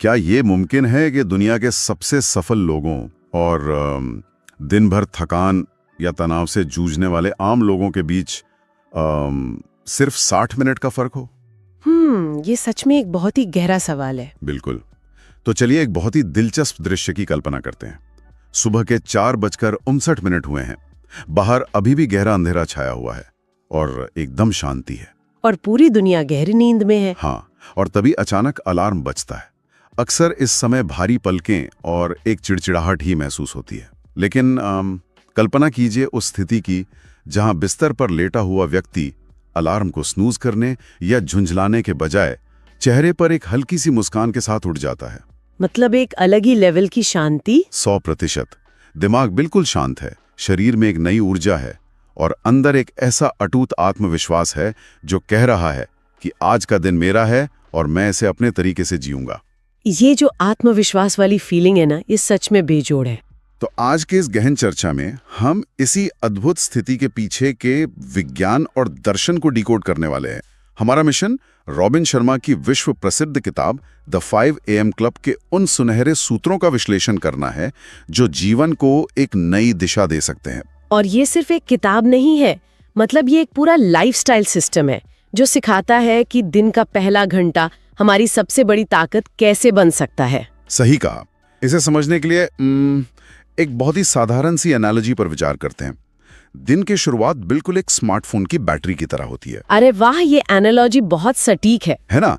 क्या ये मुमकिन है कि दुनिया के सबसे सफल लोगों और दिन भर थकान या तनाव से जूझने वाले आम लोगों के बीच सिर्फ 60 मिनट का फर्क हो? ये सच में एक बहुत ही गहरा सवाल है। बिल्कुल। तो चलिए एक बहुत ही दिलचस्प दृश्य की कल्पना करते हैं। सुबह के 4:59 हुए हैं। बाहर अभी भी गहरा अंधेरा छाया हुआ है और एकदम शांति है। और पूरी दुनिया गहरी नींद में है। हाँ, और तभी अचानक अलार्म बजता है। अक्सर इस समय भारी पलकें और एक चिड़चिड़ाहट ही महसूस होती है। लेकिन कल्पना कीजिए उस स्थिति की जहां बिस्तर पर लेटा हुआ व्यक्ति अलार्म को स्नूज करने या झुंझलाने के बजाय चेहरे पर एक हल्की सी मुस्कान के साथ उठ जाता है। मतलब एक अलग ही लेवल की शांति। 100%। दिमाग बिल्कुल शांत है, शरीर में एक नई ऊर्जा है और अंदर एक ऐसा अटूट आत्मविश्वास है जो कह रहा है कि आज का दिन मेरा है और मैं इसे अपने तरीके से जीऊंगा। ये जो आत्मविश्वास वाली फीलिंग है ना, ये सच में बेजोड़ है। तो आज के इस गहन चर्चा में हम इसी अद्भुत स्थिति के पीछे के विज्ञान और दर्शन को डिकोड करने वाले हैं। हमारा मिशन रॉबिन शर्मा की विश्व प्रसिद्ध किताब द 5 AM क्लब के उन सुनहरे सूत्रों का विश्लेषण करना है जो जीवन को एक नई दिशा दे सकते हैं। और ये सिर्फ एक किताब नहीं है, मतलब ये एक पूरा लाइफस्टाइल सिस्टम है जो सिखाता है कि दिन का पहला घंटा हमारी सबसे बड़ी ताकत कैसे बन सकता है। सही कहा। इसे समझने के लिए एक बहुत ही साधारण सी एनालॉजी पर विचार करते हैं। दिन की शुरुआत बिल्कुल एक स्मार्टफोन की बैटरी की तरह होती है। अरे वाह, ये एनालॉजी बहुत सटीक है ना?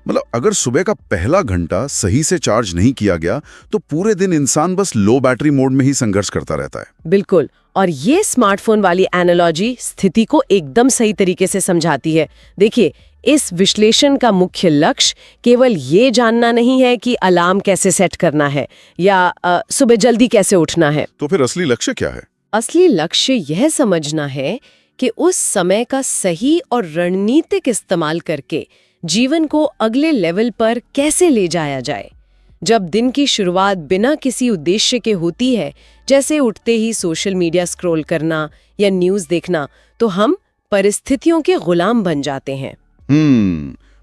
मतलब अगर सुबह का पहला घंटा सही से चार्ज नहीं किया गया तो पूरे दिन इंसान बस लो बैटरी मोड में ही संघर्ष करता रहता है। बिल्कुल। और ये स्मार्टफोन वाली एनालॉजी स्थिति को एकदम सही तरीके से समझाती है। देखिए, इस विश्लेषण का मुख्य लक्ष्य केवल ये जानना नहीं है कि अलार्म कैसे सेट करना है या सुबह जल्दी कैसे उठना है। तो फिर असली लक्ष्य क्या है? असली लक्ष्य यह समझना है कि उस समय का सही और रणनीतिक इस्तेमाल करके जीवन को अगले लेवल पर कैसे ले जाया जाए। जब दिन की शुरुआत बिना किसी उद्देश्य के होती है, जैसे उठते ही सोशल मीडिया स्क्रॉल करना या न्यूज़ देखना, तो हम परिस्थितियों के गुलाम बन जाते हैं।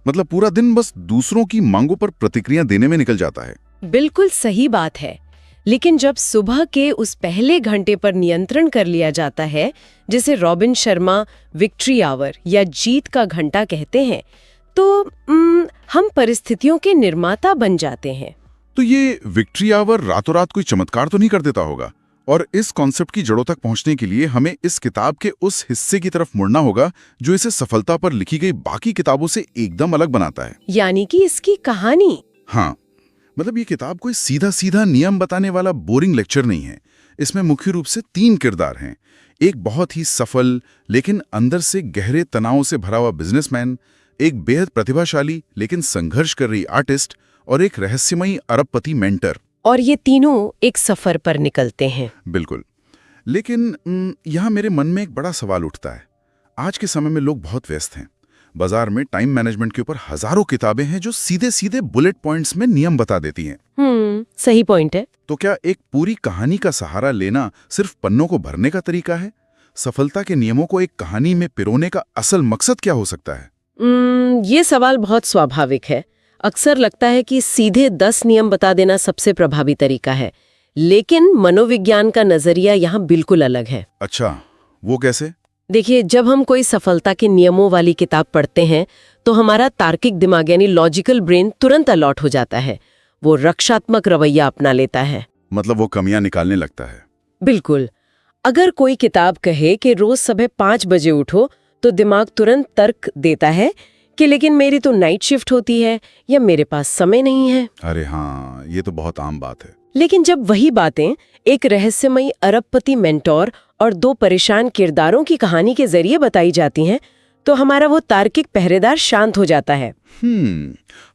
मतलब पूरा दिन बस दूसरों की मांगों पर प्रतिक्रिया देने में निकल जाता है। बिल्कुल सही बात है। लेकिन जब सुबह के उस पहले घंटे पर नियंत्रण कर लिया जाता है, जिसे रॉबिन शर्मा विक्ट्री आवर या जीत का घंटा कहते हैं, तो हम परिस्थितियों के निर्माता बन जाते हैं। तो ये विक्ट्री आवर रातों रात कोई चमत्कार तो नहीं कर देता होगा? और इस कॉन्सेप्ट की जड़ों तक पहुंचने के लिए हमें इस किताब के उस हिस्से की तरफ मुड़ना होगा जो इसे सफलता पर लिखी गई बाकी किताबों से एकदम अलग बनाता है। यानी कि इसकी कहानी। हाँ, मतलब ये किताब कोई सीधा सीधा नियम बताने वाला बोरिंग लेक्चर नहीं है। इसमें मुख्य रूप से 3 किरदार हैं। एक बहुत ही सफल लेकिन अंदर से गहरे तनाव से भरा हुआ बिजनेसमैन, एक बेहद प्रतिभाशाली लेकिन संघर्ष कर रही आर्टिस्ट और एक रहस्यमयी अरबपति मेंटर। और ये तीनों एक सफर पर निकलते हैं। बिल्कुल। लेकिन यहाँ मेरे मन में एक बड़ा सवाल उठता है। आज के समय में लोग बहुत व्यस्त हैं। बाजार में टाइम मैनेजमेंट के ऊपर हजारों किताबें हैं जो सीधे सीधे बुलेट पॉइंट्स में नियम बता देती हैं। सही पॉइंट है। तो क्या एक पूरी कहानी का सहारा लेना सिर्फ पन्नों को भरने का तरीका है? सफलता के नियमों को एक कहानी में पिरोने का असल मकसद क्या हो सकता है? ये सवाल बहुत स्वाभाविक है। अक्सर लगता है कि सीधे 10 नियम बता देना सबसे प्रभावी तरीका है, लेकिन मनोविज्ञान का नजरिया यहाँ बिल्कुल अलग है। अच्छा, वो कैसे? देखिए, जब हम कोई सफलता के नियमों वाली किताब पढ़ते हैं तो हमारा तार्किक दिमाग यानी लॉजिकल ब्रेन तुरंत अलर्ट हो जाता है। वो रक्षात्मक रवैया अपना लेता है। मतलब वो कमियां निकालने लगता है। बिल्कुल। अगर कोई किताब कहे कि रोज सुबह 5 बजे उठो, तो दिमाग तुरंत तर्क देता है कि लेकिन मेरी तो नाइट शिफ्ट होती है या मेरे पास समय नहीं है। अरे हाँ, ये तो बहुत आम बात है। लेकिन जब वही बातें एक रहस्यमयी अरबपति मेंटोर और 2 परेशान किरदारों की कहानी के जरिए बताई जाती हैं, तो हमारा वो तार्किक पहरेदार शांत हो जाता है।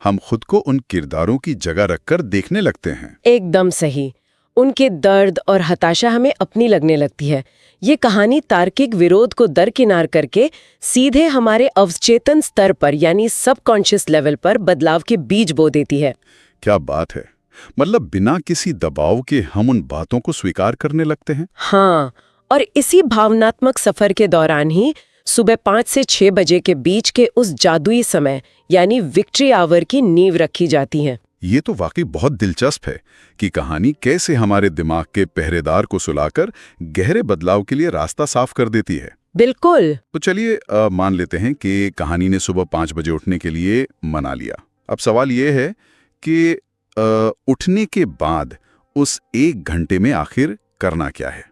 हम खुद को उन किरदारों की जगह रखकर देखने लगते हैं। एकदम सही। उनके दर्द और हताशा हमें अपनी लगने लगती है। ये कहानी तार्किक विरोध को दरकिनार करके सीधे हमारे अवचेतन स्तर पर यानी सबकॉन्शियस लेवल पर बदलाव के बीज बो देती है। क्या बात है। मतलब बिना किसी दबाव के हम उन बातों को स्वीकार करने लगते हैं। हाँ, और इसी भावनात्मक सफर के दौरान ही सुबह 5 से 6 बजे के बीच के उस जादुई समय यानी विक्ट्री आवर की नींव रखी जाती है। ये तो वाकई बहुत दिलचस्प है कि कहानी कैसे हमारे दिमाग के पहरेदार को सुलाकर गहरे बदलाव के लिए रास्ता साफ कर देती है। बिल्कुल। तो चलिए मान लेते हैं कि कहानी ने सुबह 5 बजे उठने के लिए मना लिया। अब सवाल ये है कि उठने के बाद उस 1 घंटे में आखिर करना क्या है?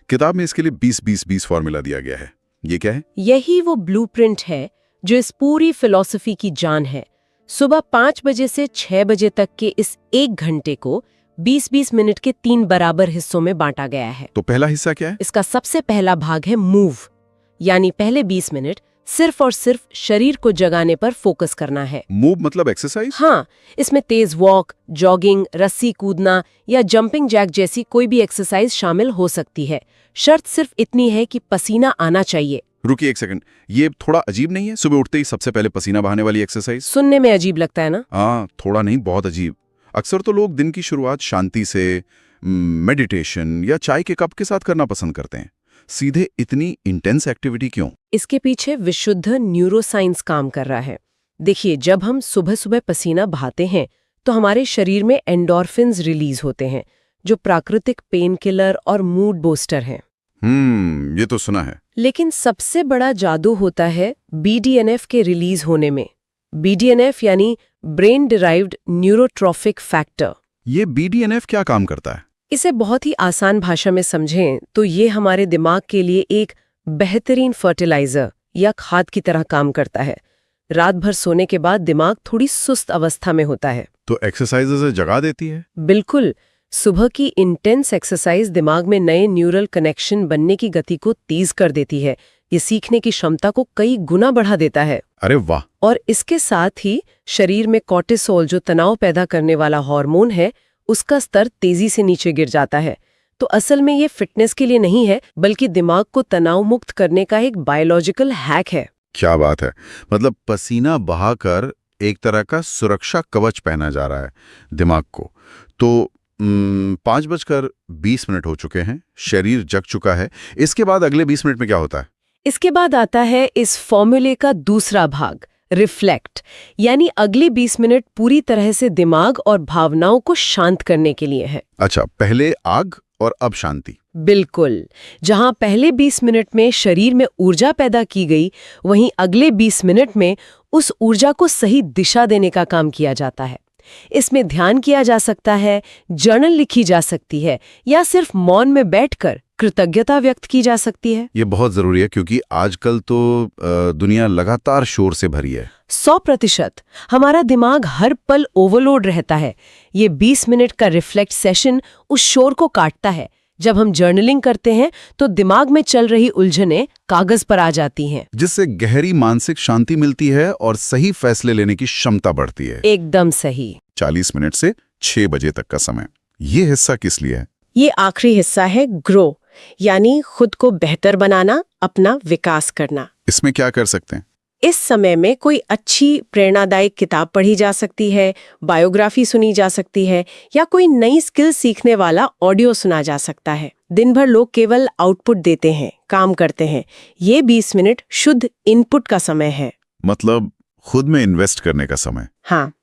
किताब में इसके लिए 20-20-20 फॉर्मूला दिया गया है। ये क्या है? यही वो ब्लूप्रिंट है जो इस पूरी फिलॉसफी की जान है। सुबह 5 बजे से 6 बजे तक के इस 1 घंटे को 20-20 मिनट के 3 बराबर हिस्सों में बांटा गया है। तो पहला हिस्सा क्या है? इसका सबसे पहला भाग है मूव, यानी पहले 20 मिनट सिर्फ और सिर्फ शरीर को जगाने पर फोकस करना है। मूव मतलब एक्सरसाइज? हाँ, इसमें तेज वॉक, जॉगिंग, रस्सी कूदना या जंपिंग जैक जैसी कोई भी एक्सरसाइज शामिल हो सकती है। शर्त सिर्फ इतनी है कि पसीना आना चाहिए। रुकिए 1 सेकंड, ये थोड़ा अजीब नहीं है? सुबह उठते ही सबसे पहले पसीना बहाने वाली एक्सरसाइज। सुनने में अजीब लगता है ना? हाँ, थोड़ा नहीं, बहुत अजीब। अक्सर तो लोग दिन की शुरुआत शांति से, मेडिटेशन या चाय के कप के साथ करना पसंद करते हैं। सीधे इतनी इंटेंस एक्टिविटी क्यों? इसके पीछे विशुद्ध न्यूरोसाइंस काम कर रहा है। देखिए, जब हम सुबह सुबह पसीना बहाते हैं तो हमारे शरीर में एंडोर्फिन्स रिलीज होते हैं, जो प्राकृतिक पेन किलर और मूड बूस्टर हैं। ये तो सुना है। लेकिन सबसे बड़ा जादू होता है BDNF के रिलीज होने में। BDNF यानी ब्रेन डिराइव्ड न्यूरोट्रॉफिक फैक्टर। ये BDNF क्या काम करता है? इसे बहुत ही आसान भाषा में समझें तो ये हमारे दिमाग के लिए एक बेहतरीन फर्टिलाइजर या खाद की तरह काम करता है। रात भर सोने के बाद दिमाग थोड़ी सुस्त अवस्था में होता है, तो एक्सरसाइज से जगा देती है? बिल्कुल। सुबह की इंटेंस एक्सरसाइज दिमाग में नए न्यूरल कनेक्शन बनने की गति को तेज कर देती है। ये सीखने की क्षमता को कई गुना बढ़ा देता है। अरे वाह! और इसके साथ ही शरीर में कॉर्टिसोल, जो तनाव पैदा करने वाला हार्मोन है, उसका स्तर तेजी से नीचे गिर जाता है। तो असल में ये फिटनेस के लिए नहीं है, बल्कि दिमाग को तनाव मुक्त करने का एक बायोलॉजिकल हैक है। क्या बात है! मतलब पसीना बहाकर एक तरह का सुरक्षा कवच पहना जा रहा है दिमाग को। तो 5:20 हो चुके हैं, शरीर जग चुका है। इसके बाद अगले 20 मिनट में क्या होता है? इसके बाद आता है इस फॉर्मूले का दूसरा भाग, रिफ्लेक्ट, यानी अगले 20 मिनट पूरी तरह से दिमाग और भावनाओं को शांत करने के लिए है। अच्छा, पहले आग और अब शांति। बिल्कुल। जहां पहले 20 मिनट में शरीर में ऊर्जा पैदा की गई, वहीं अगले 20 मिनट में उस ऊर्जा को सही दिशा देने का काम किया जाता है। इसमें ध्यान किया जा सकता है, जर्नल लिखी जा सकती है, या सिर्फ मौन में बैठकर कृतज्ञता व्यक्त की जा सकती है। ये बहुत जरूरी है, क्योंकि आजकल तो दुनिया लगातार शोर से भरी है। 100%। हमारा दिमाग हर पल ओवरलोड रहता है। ये 20 मिनट का रिफ्लेक्ट सेशन उस शोर को काटता है। जब हम जर्नलिंग करते हैं तो दिमाग में चल रही उलझनें कागज पर आ जाती हैं, जिससे गहरी मानसिक शांति मिलती है और सही फैसले लेने की क्षमता बढ़ती है। एकदम सही। 40 मिनट से 6 बजे तक का समय। ये हिस्सा किस लिए है? ये आखिरी हिस्सा है ग्रो, यानी खुद को बेहतर बनाना, अपना विकास करना। इसमें क्या कर सकते हैं? इस समय में कोई अच्छी प्रेरणादायक किताब पढ़ी जा सकती है, बायोग्राफी सुनी जा सकती है, या कोई नई स्किल सीखने वाला ऑडियो सुना जा सकता है। दिन भर लोग केवल आउटपुट देते हैं, काम करते हैं। ये 20 मिनट शुद्ध इनपुट का समय है, मतलब खुद में इन्वेस्ट करने का समय। हाँ,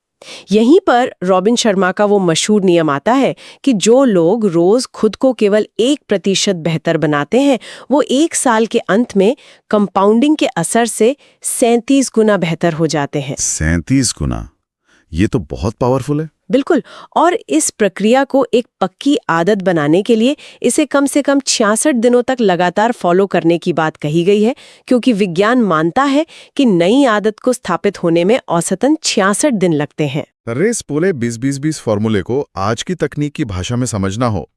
यहीं पर रॉबिन शर्मा का वो मशहूर नियम आता है कि जो लोग रोज खुद को केवल 1% बेहतर बनाते हैं, वो 1 साल के अंत में कंपाउंडिंग के असर से 37 गुना बेहतर हो जाते हैं। 37 गुना? ये तो बहुत पावरफुल है। बिल्कुल। और इस प्रक्रिया को एक पक्की आदत बनाने के लिए इसे कम से कम 66 दिनों तक लगातार फॉलो करने की बात कही गई है, क्योंकि विज्ञान मानता है कि नई आदत को स्थापित होने में औसतन 66 दिन लगते हैं। रेस पोले 20-20-20 फॉर्मूले को आज की तकनीक की भाषा में समझना हो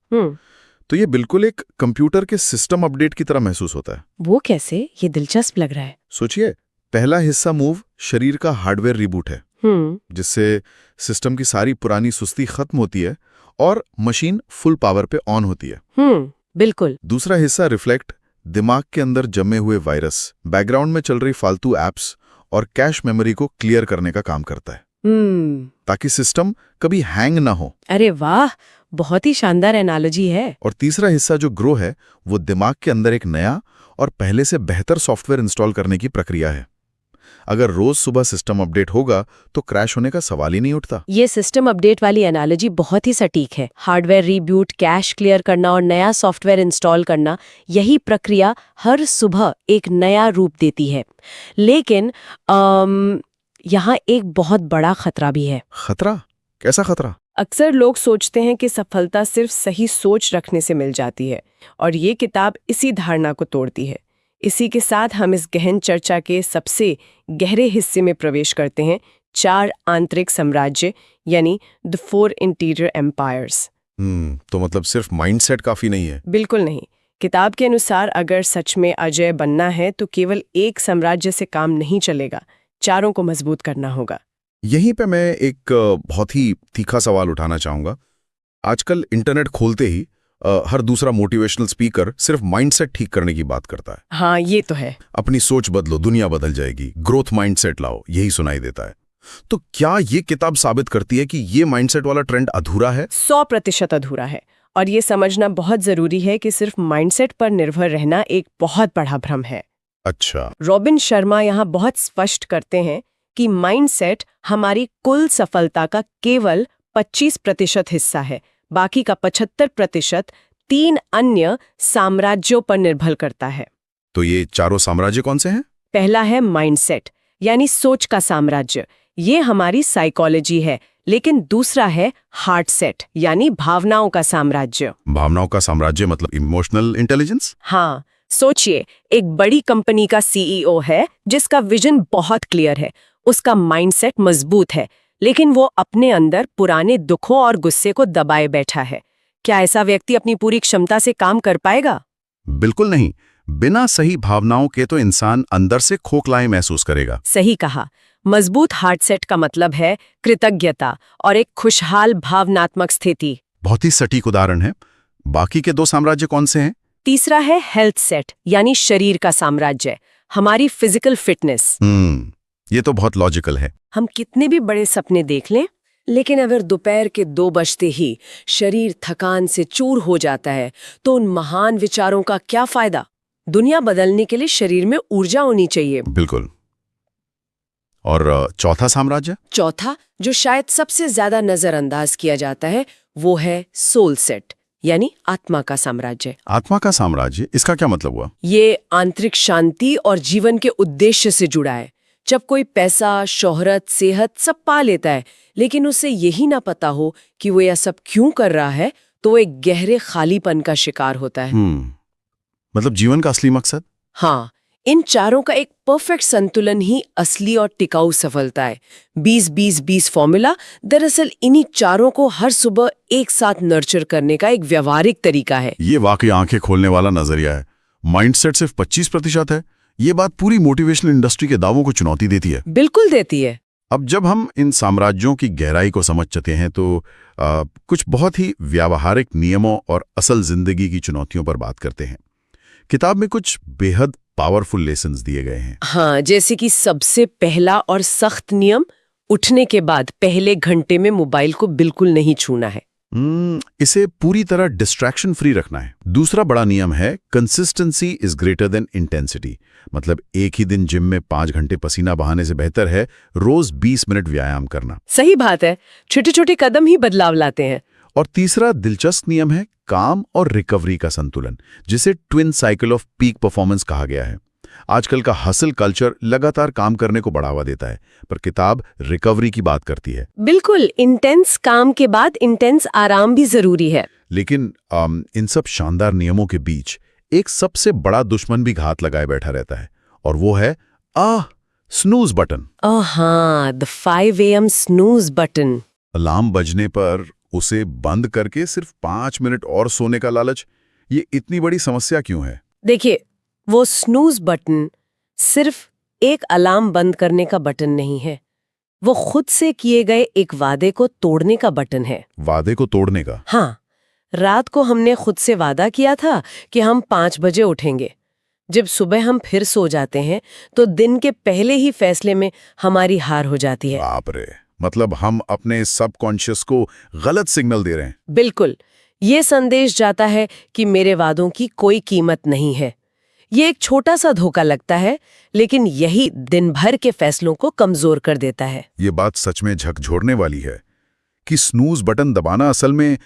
तो ये बिल्कुल एक कंप्यूटर के सिस्टम अपडेट की तरह महसूस होता है। वो कैसे? ये दिलचस्प लग रहा है। सोचिए, पहला हिस्सा मूव शरीर का हार्डवेयर रिबूट है, जिससे सिस्टम की सारी पुरानी सुस्ती खत्म होती है और मशीन फुल पावर पे ऑन होती है। बिल्कुल। दूसरा हिस्सा रिफ्लेक्ट, दिमाग के अंदर जमे हुए वायरस, बैकग्राउंड में चल रही फालतू एप्स और कैश मेमोरी को क्लियर करने का काम करता है, ताकि सिस्टम कभी हैंग ना हो। अरे वाह, बहुत ही शानदार एनालॉजी है। और तीसरा हिस्सा जो ग्रो है, वो दिमाग के अंदर एक नया और पहले से बेहतर सॉफ्टवेयर इंस्टॉल करने की प्रक्रिया है। अगर रोज सुबह सिस्टम अपडेट होगा तो क्रैश होने का सवाल ही नहीं उठता। ये सिस्टम अपडेट वाली एनालॉजी बहुत ही सटीक है। हार्डवेयर रीबूट, कैश क्लियर करना और नया सॉफ्टवेयर इंस्टॉल करना, यही प्रक्रिया हर सुबह एक नया रूप देती है। लेकिन यहाँ एक बहुत बड़ा खतरा भी है। खतरा? कैसा खतरा? अक्सर लोग सोचते हैं कि सफलता सिर्फ सही सोच रखने से मिल जाती है, और ये किताब इसी धारणा को तोड़ती है। इसी के साथ हम इस गहन चर्चा के सबसे गहरे हिस्से में प्रवेश करते हैं, 4 आंतरिक साम्राज्य, यानी द 4 इंटीरियर एम्पायर्स। तो मतलब सिर्फ माइंडसेट काफी नहीं है? बिल्कुल नहीं। किताब के अनुसार अगर सच में अजय बनना है तो केवल एक साम्राज्य से काम नहीं चलेगा, चारों को मजबूत करना होगा। यहीं पे मैं एक बहुत ही तीखा सवाल उठाना चाहूंगा। आजकल इंटरनेट खोलते ही हर दूसरा मोटिवेशनल स्पीकर सिर्फ माइंडसेट ठीक करने की बात करता है। हाँ, ये तो है। अपनी सोच बदलो, दुनिया बदल जाएगी, ग्रोथ माइंडसेट लाओ, यही सुनाई देता है। तो क्या ये किताब साबित करती है कि ये माइंडसेट वाला ट्रेंड अधूरा है? 100% अधूरा है। और ये समझना बहुत जरूरी है कि सिर्फ माइंडसेट पर निर्भर रहना एक बहुत बड़ा भ्रम है। अच्छा। रॉबिन शर्मा यहाँ बहुत स्पष्ट करते हैं कि माइंडसेट हमारी कुल सफलता का केवल 25% हिस्सा है। बाकी का 75% 3 अन्य साम्राज्यों पर निर्भर करता है। तो ये चारों साम्राज्य कौन से हैं? पहला है माइंडसेट, यानी सोच का साम्राज्य। ये हमारी साइकोलॉजी है। लेकिन दूसरा है हार्ट सेट, यानी भावनाओं का साम्राज्य। भावनाओं का साम्राज्य मतलब इमोशनल इंटेलिजेंस? हाँ, सोचिए, एक बड़ी कंपनी का सीईओ है जिसका विजन बहुत क्लियर है, उसका माइंडसेट मजबूत है, लेकिन वो अपने अंदर पुराने दुखों और गुस्से को दबाए बैठा है। क्या ऐसा व्यक्ति अपनी पूरी क्षमता से काम कर पाएगा? बिल्कुल नहीं। बिना सही भावनाओं के तो इंसान अंदर से खोखलाएं महसूस करेगा। सही कहा। मजबूत हार्ट सेट का मतलब है कृतज्ञता और एक खुशहाल भावनात्मक स्थिति। बहुत ही सटीक उदाहरण है। बाकी के 2 साम्राज्य कौन से हैं? तीसरा है हेल्थ सेट, यानी शरीर का साम्राज्य, हमारी फिजिकल फिटनेस। ये तो बहुत लॉजिकल है। हम कितने भी बड़े सपने देख लें, लेकिन अगर दोपहर के 2 बजते ही शरीर थकान से चूर हो जाता है तो उन महान विचारों का क्या फायदा? दुनिया बदलने के लिए शरीर में ऊर्जा होनी चाहिए। बिल्कुल। और चौथा साम्राज्य? चौथा, जो शायद सबसे ज्यादा नजरअंदाज किया जाता है, वो है सोल सेट, यानी आत्मा का साम्राज्य। आत्मा का साम्राज्य, इसका क्या मतलब हुआ? ये आंतरिक शांति और जीवन के उद्देश्य से जुड़ा है। जब कोई पैसा, शोहरत, सेहत सब पा लेता है, लेकिन उसे यही ना पता हो कि वो यह सब क्यों कर रहा है, तो वो एक गहरे खालीपन का शिकार होता है। मतलब जीवन का असली मकसद? हाँ, इन चारों का एक परफेक्ट संतुलन ही असली और टिकाऊ सफलता है। 20-20-20 फॉर्मूला दरअसल इन्हीं चारों को हर सुबह एक साथ नर्चर करने का एक व्यवहारिक तरीका है। ये वाकई आंखें खोलने वाला नजरिया है। माइंडसेट सिर्फ 25% है। ये बात पूरी मोटिवेशनल इंडस्ट्री के दावों को चुनौती देती है। बिल्कुल देती है। अब जब हम इन साम्राज्यों की गहराई को समझ चुके हैं तो कुछ बहुत ही व्यावहारिक नियमों और असल जिंदगी की चुनौतियों पर बात करते हैं। किताब में कुछ बेहद पावरफुल लेसन्स दिए गए हैं। हाँ, जैसे कि सबसे पहला और सख्त नियम, उठने के बाद पहले घंटे में मोबाइल को बिल्कुल नहीं छूना है। इसे पूरी तरह डिस्ट्रैक्शन फ्री रखना है। दूसरा बड़ा नियम है consistency is greater than intensity. मतलब एक ही दिन जिम में 5 घंटे पसीना बहाने से बेहतर है रोज 20 मिनट व्यायाम करना। सही बात है, छोटे छोटे कदम ही बदलाव लाते हैं। और तीसरा दिलचस्प नियम है काम और रिकवरी का संतुलन, जिसे twin cycle off peak performance कहा गया है। आजकल का हसल कल्चर लगातार काम करने को बढ़ावा देता है, पर किताब रिकवरी की बात करती है। बिल्कुल, इंटेंस काम के बाद इंटेंस आराम भी जरूरी है। लेकिन इन सब शानदार नियमों के बीच एक सबसे बड़ा दुश्मन भी घात लगाए बैठा रहता है, और वो है स्नूज बटन। हाँ, the 5 AM snooze button. Alarm बजने पर उसे बंद करके सिर्फ 5 मिनट और सोने का लालच, ये इतनी बड़ी समस्या क्यों है? देखिए, वो स्नूज बटन सिर्फ एक अलार्म बंद करने का बटन नहीं है, वो खुद से किए गए एक वादे को तोड़ने का बटन है। वादे को तोड़ने का? हाँ, रात को हमने खुद से वादा किया था कि हम 5 बजे उठेंगे। जब सुबह हम फिर सो जाते हैं तो दिन के पहले ही फैसले में हमारी हार हो जाती है। बाप रे, मतलब हम अपने सबकॉन्शियस को गलत सिग्नल दे रहे हैं। बिल्कुल, ये संदेश जाता है कि मेरे वादों की कोई कीमत नहीं है। ये एक छोटा सा धोखा लगता है, लेकिन यही दिन भर के फैसलों को कमजोर कर देता है। ये बात सच में झकझोरने वाली है कि स्नूज बटन दबाना असल में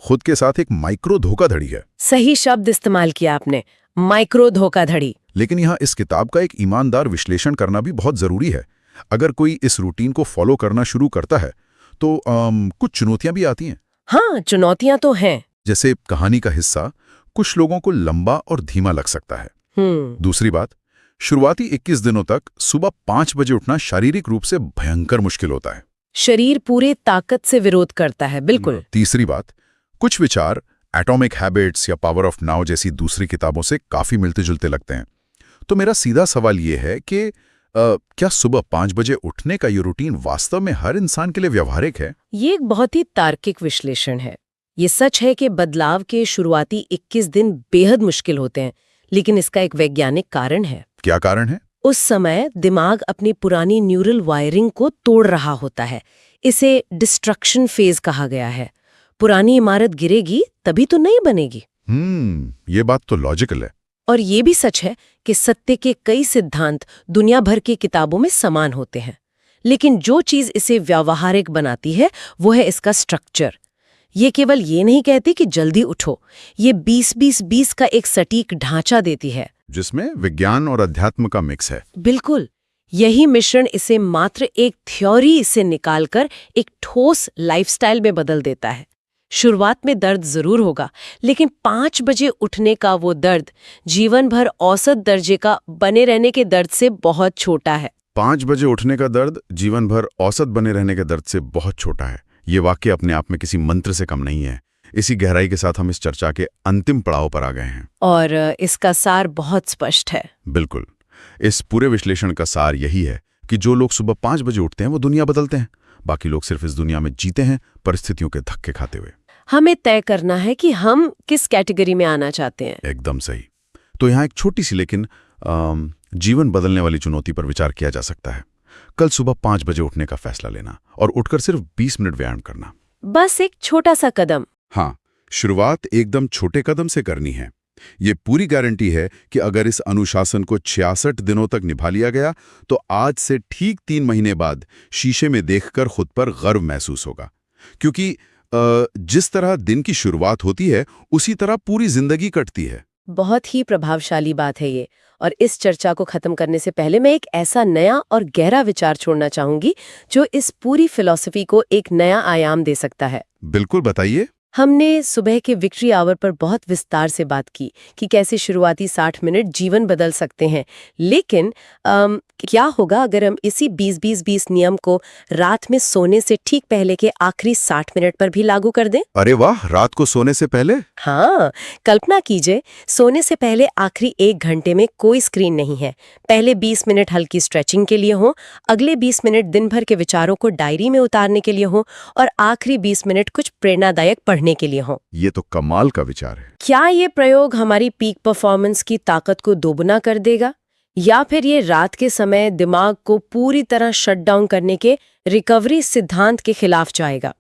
खुद के साथ एक माइक्रो धोखाधड़ी है। सही शब्द इस्तेमाल किया आपने, माइक्रो धोखाधड़ी। लेकिन यहाँ इस किताब का एक ईमानदार विश्लेषण करना भी बहुत जरूरी है। अगर कोई इस रूटीन को फॉलो करना शुरू करता है तो कुछ चुनौतियां भी आती हैं। हाँ, चुनौतियां तो हैं। जैसे कहानी का हिस्सा कुछ लोगों को लंबा और धीमा लग सकता है। दूसरी बात, शुरुआती 21 दिनों तक सुबह 5 बजे उठना शारीरिक रूप से भयंकर मुश्किल होता है। शरीर पूरे ताकत से विरोध करता है, बिल्कुल। तीसरी बात, कुछ विचार एटॉमिक हैबिट्स या पावर ऑफ नाउ जैसी दूसरी किताबों से काफी मिलते जुलते लगते हैं। तो मेरा सीधा सवाल ये है कि क्या सुबह 5 बजे उठने का ये रूटीन वास्तव में हर इंसान के लिए व्यावहारिक है? ये एक बहुत ही तार्किक विश्लेषण है। ये सच है कि बदलाव के शुरुआती 21 दिन बेहद मुश्किल होते हैं, लेकिन इसका एक वैज्ञानिक कारण है। क्या कारण है? उस समय दिमाग अपनी पुरानी न्यूरल वायरिंग को तोड़ रहा होता है। इसे डिस्ट्रक्शन फेज कहा गया है। पुरानी इमारत गिरेगी तभी तो नई बनेगी। ये बात तो लॉजिकल है। और ये भी सच है कि सत्य के कई सिद्धांत दुनिया भर की किताबों में समान होते हैं, लेकिन जो चीज इसे व्यावहारिक बनाती है वो है इसका स्ट्रक्चर। ये केवल ये नहीं कहती कि जल्दी उठो, ये 20-20-20 का एक सटीक ढांचा देती है जिसमें विज्ञान और अध्यात्म का मिक्स है। बिल्कुल, यही मिश्रण इसे मात्र एक थ्योरी से निकालकर एक ठोस लाइफस्टाइल में बदल देता है। शुरुआत में दर्द जरूर होगा, लेकिन 5 बजे उठने का वो दर्द जीवन भर औसत दर्जे का बने रहने के दर्द से बहुत छोटा है। 5 बजे उठने का दर्द जीवन भर औसत बने रहने के दर्द से बहुत छोटा है। ये वाक्य अपने आप में किसी मंत्र से कम नहीं है। इसी गहराई के साथ हम इस चर्चा के अंतिम पड़ाव पर आ गए हैं। और इसका सार बहुत स्पष्ट है। बिल्कुल, इस पूरे विश्लेषण का सार यही है कि जो लोग सुबह 5 बजे उठते हैं वो दुनिया बदलते हैं। बाकी लोग सिर्फ इस दुनिया में जीते हैं, परिस्थितियों के धक्के खाते हुए। हमें तय करना है कि हम किस कैटेगरी में आना चाहते हैं। एकदम सही। तो यहाँ एक छोटी सी लेकिन जीवन बदलने वाली चुनौती पर विचार किया जा सकता है। कल सुबह 5 बजे उठने का फैसला लेना और उठकर सिर्फ 20 मिनट व्यायाम करना। बस एक छोटा सा कदम। हाँ, शुरुआत एकदम छोटे कदम से करनी है। ये पूरी गारंटी है कि अगर इस अनुशासन को 66 दिनों तक निभा लिया गया तो आज से ठीक 3 महीने बाद शीशे में देखकर खुद पर गर्व महसूस होगा। क्योंकि जिस तरह दिन की शुरुआत होती है उसी तरह पूरी जिंदगी कटती है। बहुत ही प्रभावशाली बात है ये। और इस चर्चा को खत्म करने से पहले मैं एक ऐसा नया और गहरा विचार छोड़ना चाहूंगी जो इस पूरी फिलॉसफी को एक नया आयाम दे सकता है। बिल्कुल, बताइए। हमने सुबह के विक्ट्री आवर पर बहुत विस्तार से बात की कि कैसे शुरुआती 60 मिनट जीवन बदल सकते हैं, लेकिन क्या होगा अगर हम इसी 20-20-20 नियम को रात में सोने से ठीक पहले के आखिरी 60 मिनट पर भी लागू कर दें? अरे वाह, रात को सोने से पहले? हाँ, कल्पना कीजिए, सोने से पहले आखिरी 1 घंटे में कोई स्क्रीन नहीं है। पहले 20 मिनट हल्की स्ट्रेचिंग के लिए हो, अगले 20 मिनट दिन भर के विचारों को डायरी में उतारने के लिए हो और आखिरी 20 मिनट कुछ प्रेरणादायक पढ़ने के लिए हो। ये तो कमाल का विचार है। क्या ये प्रयोग हमारी पीक परफॉर्मेंस की ताकत को दोगुना कर देगा, या फिर ये रात के समय दिमाग को पूरी तरह शट डाउन करने के रिकवरी सिद्धांत के खिलाफ जाएगा?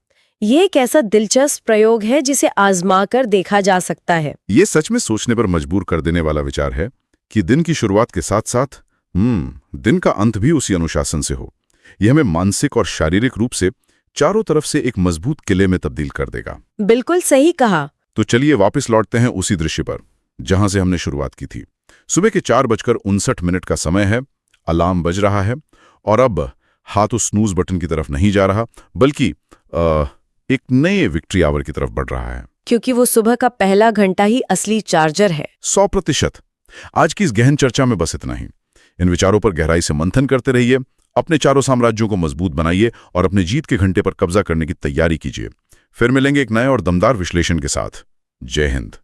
ये एक ऐसा दिलचस्प प्रयोग है जिसे आजमा कर देखा जा सकता है। ये सच में सोचने पर मजबूर कर देने वाला विचार है कि दिन की शुरुआत के साथ साथ दिन का अंत भी उसी अनुशासन से हो। यह हमें मानसिक और शारीरिक रूप से चारों तरफ से एक मजबूत किले में तब्दील कर देगा। बिल्कुल सही कहा। तो चलिए वापस लौटते हैं उसी दृश्य पर जहां से हमने शुरुआत की थी। सुबह के 4:59 का समय है, अलार्म बज रहा है और अब हाथ उस स्नूज बटन की तरफ नहीं जा रहा बल्कि एक नए विक्ट्री आवर की तरफ बढ़ रहा है। क्योंकि वो सुबह का पहला घंटा ही असली चार्जर है। 100%। आज की इस गहन चर्चा में बस इतना ही। इन विचारों पर गहराई से मंथन करते रहिए, अपने चारों साम्राज्यों को मजबूत बनाइए और अपने जीत के घंटे पर कब्जा करने की तैयारी कीजिए। फिर मिलेंगे एक नए और दमदार विश्लेषण के साथ। जय हिंद।